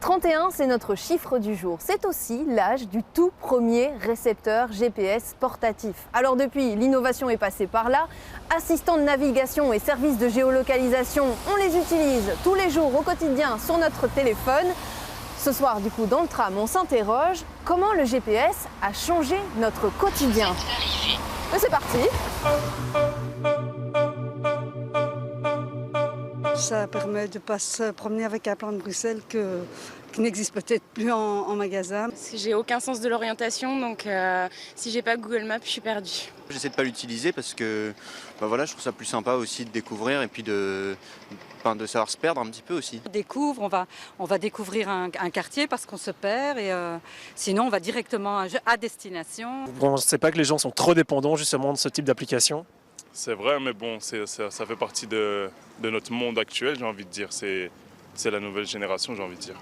31, c'est notre chiffre du jour. C'est aussi l'âge du tout premier récepteur GPS portatif. Alors depuis, l'innovation est passée par là. Assistants de navigation et services de géolocalisation, on les utilise tous les jours au quotidien sur notre téléphone. Ce soir, du coup, dans le tram, on s'interroge comment le GPS a changé notre quotidien. C'est parti. Ça permet de ne pas se promener avec un plan de Bruxelles qui n'existe peut-être plus en magasin. Parce que j'ai aucun sens de l'orientation, donc si j'ai pas Google Maps, je suis perdue. J'essaie de pas l'utiliser parce que je trouve ça plus sympa aussi de découvrir et puis de savoir se perdre un petit peu aussi. On découvre, on va découvrir un quartier parce qu'on se perd et sinon on va directement à destination. Bon, je ne sais pas que les gens sont trop dépendants justement de ce type d'application. C'est vrai, mais bon, ça fait partie de notre monde actuel, j'ai envie de dire. C'est la nouvelle génération, j'ai envie de dire.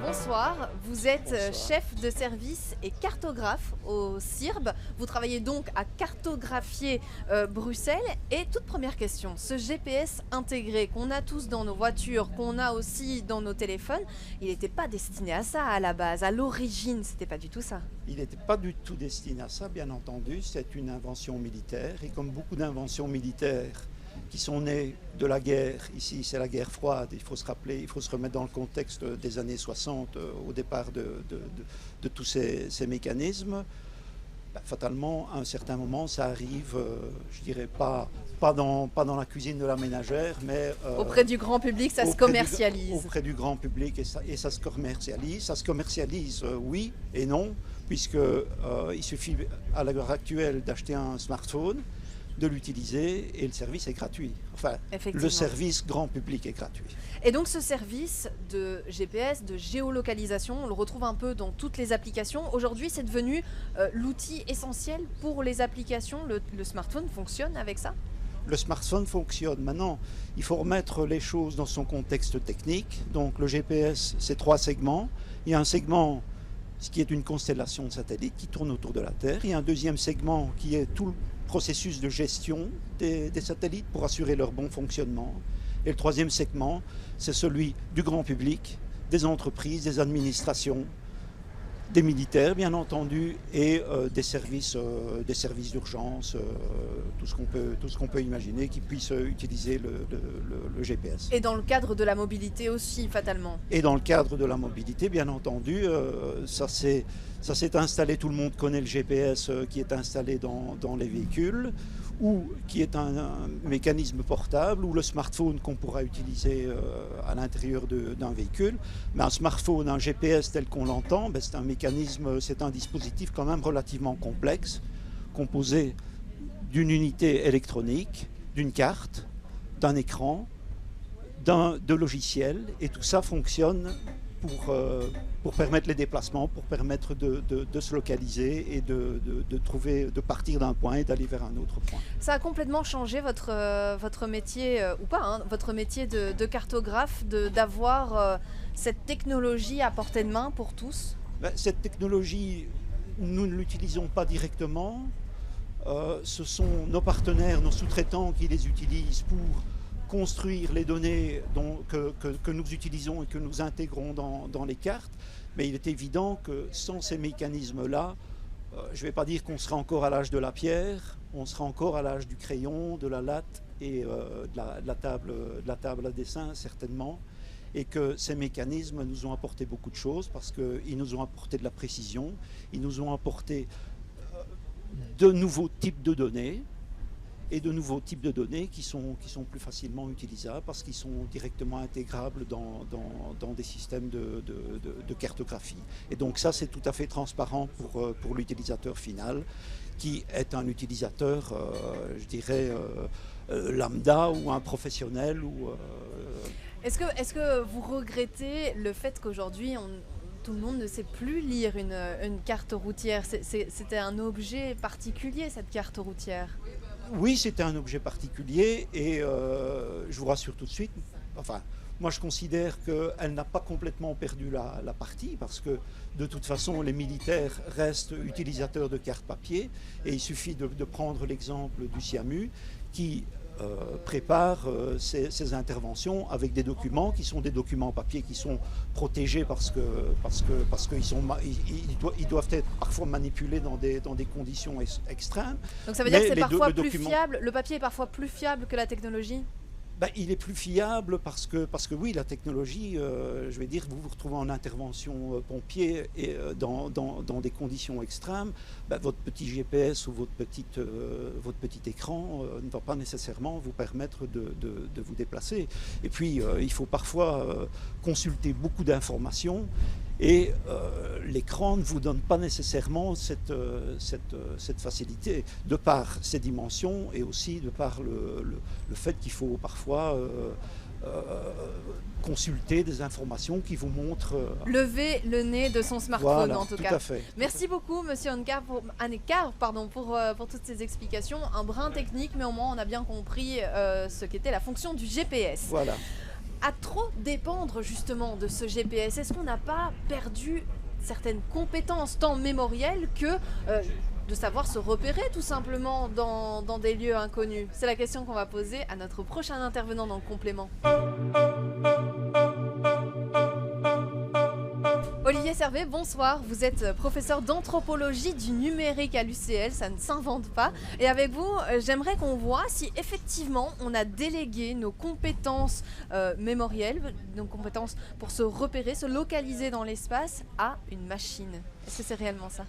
Bonsoir, vous êtes chef de service et cartographe au CIRB. Vous travaillez donc à cartographier Bruxelles. Et toute première question, ce GPS intégré qu'on a tous dans nos voitures, qu'on a aussi dans nos téléphones, il n'était pas destiné à ça à la base, à l'origine, c'était pas du tout ça. Il n'était pas du tout destiné à ça, bien entendu, c'est une invention militaire et comme beaucoup d'inventions militaires qui sont nées de la guerre. Ici, c'est la guerre froide. Il faut se rappeler, il faut se remettre dans le contexte des années 60, au départ de tous ces mécanismes. Fatalement, à un certain moment, ça arrive, je dirais pas dans la cuisine de la ménagère, mais... auprès du grand public, ça se commercialise. Auprès du grand public, et ça se commercialise. Ça se commercialise, oui et non, puisqu'il suffit à l'heure actuelle d'acheter un smartphone, de l'utiliser et le service est gratuit. Enfin, le service grand public est gratuit. Et donc ce service de GPS, de géolocalisation, on le retrouve un peu dans toutes les applications. Aujourd'hui, c'est devenu l'outil essentiel pour les applications. Le smartphone fonctionne avec ça ? Le smartphone fonctionne. Maintenant, il faut remettre les choses dans son contexte technique. Donc le GPS, c'est 3 segments. Il y a un segment qui est une constellation de satellites qui tourne autour de la Terre. Il y a un deuxième segment qui est tout le processus de gestion des satellites pour assurer leur bon fonctionnement. Et le troisième segment, c'est celui du grand public, des entreprises, des administrations, des militaires bien entendu, et des services d'urgence, tout ce qu'on peut imaginer qui puisse utiliser le GPS. Et dans le cadre de la mobilité aussi, fatalement. Et dans le cadre de la mobilité, bien entendu, ça s'est installé, tout le monde connaît le GPS qui est installé dans les véhicules, ou qui est un mécanisme portable, ou le smartphone qu'on pourra utiliser à l'intérieur d'un véhicule. Mais un smartphone, un GPS tel qu'on l'entend, c'est un mécanisme, c'est un dispositif quand même relativement complexe, composé d'une unité électronique, d'une carte, d'un écran, de logiciels, et tout ça fonctionne pour permettre les déplacements, pour permettre de se localiser et de partir d'un point et d'aller vers un autre point. Ça a complètement changé votre métier, ou pas, hein, votre métier de cartographe, d'avoir cette technologie à portée de main pour tous ? Cette technologie, nous ne l'utilisons pas directement. Ce sont nos partenaires, nos sous-traitants qui les utilisent pour construire les données que nous utilisons et que nous intégrons dans les cartes. Mais il est évident que sans ces mécanismes-là, je ne vais pas dire qu'on sera encore à l'âge de la pierre, on sera encore à l'âge du crayon, de la latte et de la table à dessin certainement. Et que ces mécanismes nous ont apporté beaucoup de choses parce qu'ils nous ont apporté de la précision, ils nous ont apporté de nouveaux types de données, et de nouveaux types de données qui sont plus facilement utilisables parce qu'ils sont directement intégrables dans des systèmes de cartographie. Et donc ça, c'est tout à fait transparent pour l'utilisateur final, qui est un utilisateur, je dirais, lambda ou un professionnel. Est-ce que vous regrettez le fait qu'aujourd'hui, tout le monde ne sait plus lire une carte routière ? C'était un objet particulier, cette carte routière ? Oui, c'était un objet particulier et je vous rassure tout de suite, enfin, Moi, je considère qu'elle n'a pas complètement perdu la partie parce que de toute façon, les militaires restent utilisateurs de cartes papier et il suffit de prendre l'exemple du SIAMU qui prépare ces interventions avec des documents qui sont des documents papier qui sont protégés parce qu'ils doivent être parfois manipulés dans des conditions extrêmes. Donc ça veut dire que c'est parfois plus fiable, le papier est parfois plus fiable que la technologie ? Il est plus fiable parce que oui, la technologie, je vais dire, vous vous retrouvez en intervention pompier et dans des conditions extrêmes, votre petit GPS ou votre petit écran ne va pas nécessairement vous permettre de vous déplacer. Et puis, il faut parfois consulter beaucoup d'informations et l'écran ne vous donne pas nécessairement cette facilité de par ses dimensions et aussi de par le fait qu'il faut parfois consulter des informations qui vous montrent... lever le nez de son smartphone, voilà, en tout cas. Tout à fait. Merci beaucoup, Monsieur Anekar, pour toutes ces explications. Un brin technique, mais au moins on a bien compris ce qu'était la fonction du GPS. Voilà. À trop dépendre justement de ce GPS, est-ce qu'on n'a pas perdu certaines compétences tant mémorielles que de savoir se repérer tout simplement dans des lieux inconnus? C'est la question qu'on va poser à notre prochain intervenant dans le complément. Olivier Servet, bonsoir. Vous êtes professeur d'anthropologie du numérique à l'UCL, ça ne s'invente pas. Et avec vous, j'aimerais qu'on voit si effectivement on a délégué nos compétences mémorielles, nos compétences pour se repérer, se localiser dans l'espace à une machine. Est-ce que c'est réellement ça ?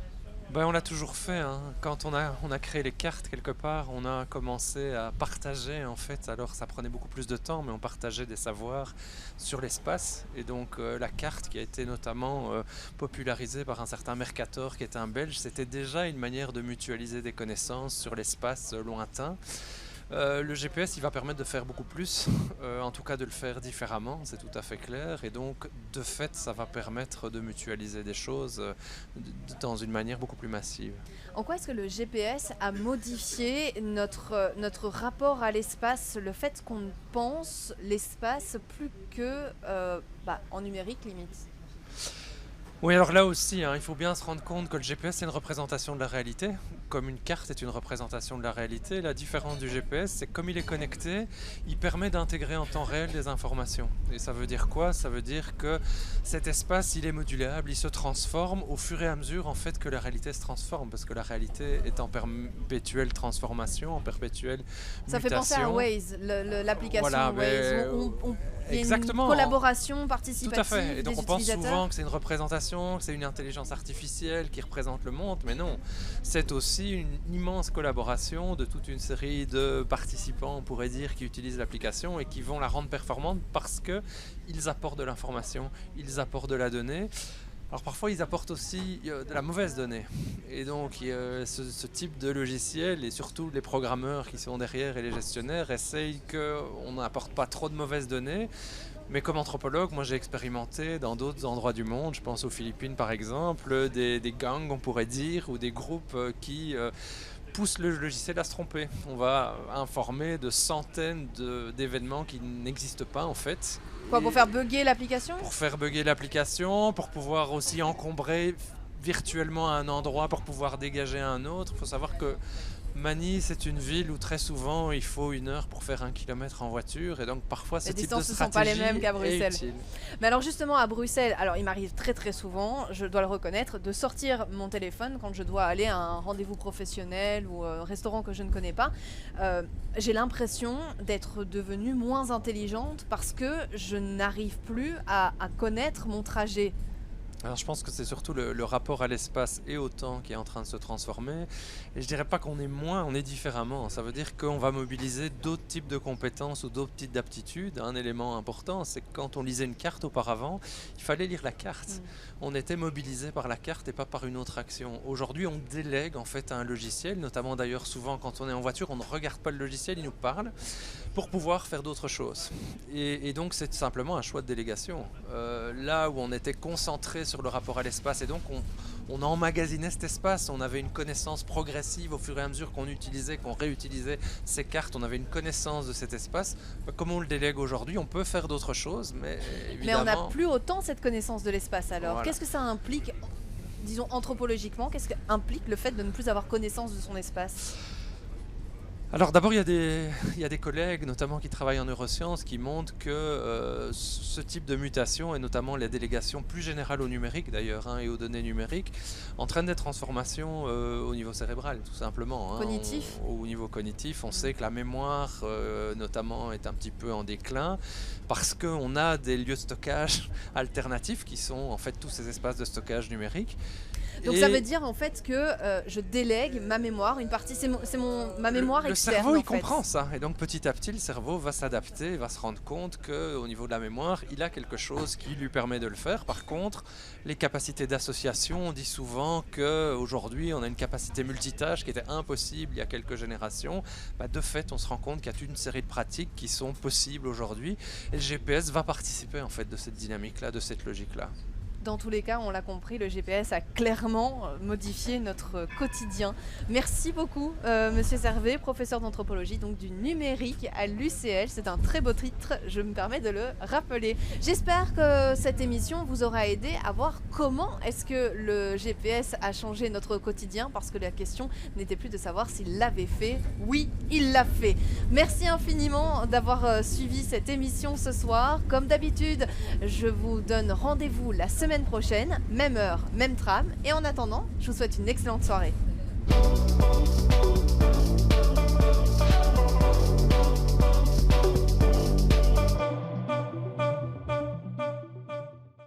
On l'a toujours fait, hein. Quand on a créé les cartes quelque part, on a commencé à partager en fait, alors ça prenait beaucoup plus de temps, mais on partageait des savoirs sur l'espace et donc la carte qui a été notamment popularisée par un certain Mercator qui était un Belge, c'était déjà une manière de mutualiser des connaissances sur l'espace lointain. Le GPS il va permettre de faire beaucoup plus, en tout cas de le faire différemment, c'est tout à fait clair, et donc de fait ça va permettre de mutualiser des choses dans une manière beaucoup plus massive. En quoi est-ce que le GPS a modifié notre rapport à l'espace, le fait qu'on pense l'espace plus que en numérique limite ? Oui, alors là aussi, il faut bien se rendre compte que le GPS c'est une représentation de la réalité, comme une carte est une représentation de la réalité. La différence du GPS, c'est que comme il est connecté, il permet d'intégrer en temps réel des informations. Et ça veut dire quoi ? Ça veut dire que cet espace, il est modulable, il se transforme au fur et à mesure en fait que la réalité se transforme, parce que la réalité est en perpétuelle transformation, en perpétuelle mutation. Ça fait penser à Waze, l'application voilà, Waze. Il y a exactement. Une collaboration participative. Tout à fait. Et donc on pense utilisateurs. souvent que c'est une représentation, que c'est une intelligence artificielle qui représente le monde, mais non. C'est aussi une immense collaboration de toute une série de participants, on pourrait dire, qui utilisent l'application et qui vont la rendre performante parce qu'ils apportent de l'information, ils apportent de la donnée. Alors parfois ils apportent aussi de la mauvaise donnée et donc ce type de logiciel et surtout les programmeurs qui sont derrière et les gestionnaires essayent qu'on n'apporte pas trop de mauvaises données. Mais comme anthropologue, moi j'ai expérimenté dans d'autres endroits du monde, je pense aux Philippines par exemple, des gangs on pourrait dire ou des groupes qui poussent le logiciel à se tromper. On va informer de centaines d'événements qui n'existent pas en fait. Quoi, pour faire bugger l'application ? Pour faire bugger l'application, pour pouvoir aussi encombrer virtuellement un endroit pour pouvoir dégager un autre. Il faut savoir que Manille, c'est une ville où très souvent il faut 1 heure pour faire 1 kilomètre en voiture et donc parfois ce type de stratégie ne sont pas les mêmes qu'à Bruxelles. est utile. Mais alors justement à Bruxelles, alors il m'arrive très très souvent, je dois le reconnaître, de sortir mon téléphone quand je dois aller à un rendez-vous professionnel ou un restaurant que je ne connais pas. J'ai l'impression d'être devenue moins intelligente parce que je n'arrive plus à connaître mon trajet. Alors je pense que c'est surtout le rapport à l'espace et au temps qui est en train de se transformer. Et je dirais pas qu'on est moins, on est différemment. Ça veut dire qu'on va mobiliser d'autres types de compétences ou d'autres types d'aptitudes. Un élément important, c'est que quand on lisait une carte auparavant, il fallait lire la carte. On était mobilisé par la carte et pas par une autre action. Aujourd'hui, on délègue en fait à un logiciel, notamment d'ailleurs souvent quand on est en voiture, on ne regarde pas le logiciel, il nous parle. pour pouvoir faire d'autres choses. Et donc c'est simplement un choix de délégation. Là où on était concentré sur le rapport à l'espace et donc on emmagasinait cet espace, on avait une connaissance progressive au fur et à mesure qu'on utilisait, qu'on réutilisait ces cartes, on avait une connaissance de cet espace. Comme on le délègue aujourd'hui, on peut faire d'autres choses, mais évidemment... Mais on n'a plus autant cette connaissance de l'espace alors. Voilà. Qu'est-ce que ça implique, disons anthropologiquement, qu'est-ce qu'implique le fait de ne plus avoir connaissance de son espace ? Alors d'abord, il y a des collègues, notamment qui travaillent en neurosciences, qui montrent que ce type de mutation, et notamment les délégations plus générales au numérique d'ailleurs, et aux données numériques, entraînent des transformations au niveau cérébral, tout simplement. Cognitif. Au niveau cognitif, on sait que la mémoire, notamment, est un petit peu en déclin, parce qu'on a des lieux de stockage alternatifs, qui sont en fait tous ces espaces de stockage numérique. Donc ça veut dire en fait que je délègue ma mémoire, une partie, ma mémoire externe. Le cerveau, il en fait. comprend ça. Et donc petit à petit, le cerveau va s'adapter, va se rendre compte qu'au niveau de la mémoire, il a quelque chose qui lui permet de le faire. Par contre, les capacités d'association, on dit souvent qu'aujourd'hui, on a une capacité multitâche qui était impossible il y a quelques générations. De fait, on se rend compte qu'il y a toute une série de pratiques qui sont possibles aujourd'hui. Et le GPS va participer en fait de cette dynamique-là, de cette logique-là. Dans tous les cas, on l'a compris, le GPS a clairement modifié notre quotidien. Merci beaucoup, Monsieur Servet, professeur d'anthropologie, donc du numérique à l'UCL. C'est un très beau titre, je me permets de le rappeler. J'espère que cette émission vous aura aidé à voir comment est-ce que le GPS a changé notre quotidien, parce que la question n'était plus de savoir s'il l'avait fait. Oui, il l'a fait. Merci infiniment d'avoir suivi cette émission ce soir. Comme d'habitude, je vous donne rendez-vous la semaine prochaine, même heure, même tram. Et en attendant, je vous souhaite une excellente soirée.